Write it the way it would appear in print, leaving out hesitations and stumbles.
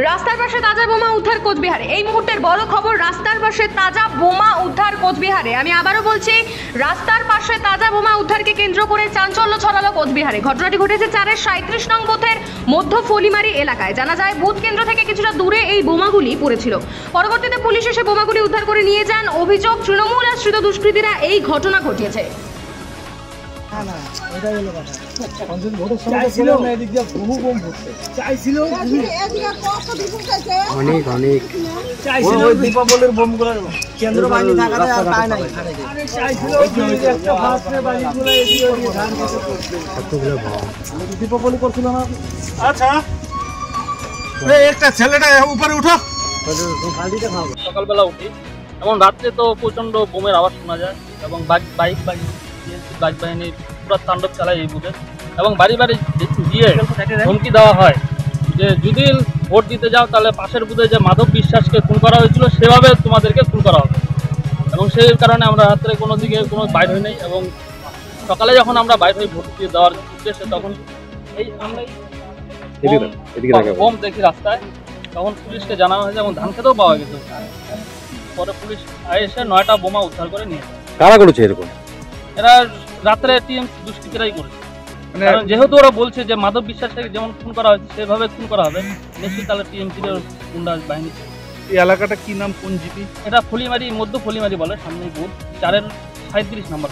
রাস্তার পাশে তাজা বোমা উদ্ধার কোচবিহারে। এই মুহূর্তের বড় খবর, রাস্তার পাশে তাজা বোমা উদ্ধার কোচবিহারে। আমি আবারও বলছি, রাস্তার পাশে তাজা বোমা উদ্ধারকে কেন্দ্র করে চাঞ্চল্য ছড়ালো কোচবিহারে। ঘটনাটি ঘটেছে 4-এর 37 নং বুথের মধ্য ফলিমারি এলাকায়। জানা যায়, বুথ কেন্দ্র থেকে কিছুটা দূরে এই বোমাগুলি পড়েছিল। পরবর্তীতে পুলিশ এসে বোমাগুলি উদ্ধার করে নিয়ে যান। অভিযোগ, তৃণমূল আশ্রিত দুষ্কৃতীরা এই ঘটনা ঘটিয়েছে। দীপাবলির বোমগুলো কেন্দ্র বাহিনী থাকাতে আর পায় নাই। দীপাবলি করছিল না। আচ্ছা, একটা ছেলেটা উপরে উঠো। সকালবেলা উঠি এবং রাত্রে তো প্রচণ্ড বোমের আওয়াজ শোনা যায় এবং বাইক বাহিনী পুরো তাণ্ডব চালায় এই বুথে এবং বাড়ি বাড়ি গিয়ে হুমকি দেওয়া হয় যে যদি ভোট দিতে যাও তাহলে পাশের বুথে যে মাধব বিশ্বাসকে খুন করা হয়েছিল সেভাবে তোমাদেরকে খুন করা হবে। এবং সেই কারণে আমরা রাত্রে কোনো দিকে কোনো বাইর হই নাই এবং সকালে যখন আমরা বাইর হই ভোট দিয়ে দেওয়ার উদ্দেশ্যে তখন এই আমরাই বোম দেখি রাস্তায়, তখন পুলিশকে জানানো হয়েছে এবং ধান খেতেও পাওয়া গেছে। পরে পুলিশ এসে 9টা বোমা উদ্ধার করে নিয়ে। কারা করেছে এরকম? এরা রাত্রে টিএমসি দুষ্কৃতীরাই করেছে। কারণ যেহেতু ওরা বলছে যে মাধব বিশ্বাসকে যেমন খুন করা হয়েছে সেভাবে খুন করা হবে, নিশ্চয়ই তাহলে টিএমসির গুন্ডা বাহিনী। এই এলাকাটা কি নাম, কোন জিপি? এটা ফলিমারি, মধ্য ফলিমারি বলে, সামনে বুথ 4-এর 37 নম্বর।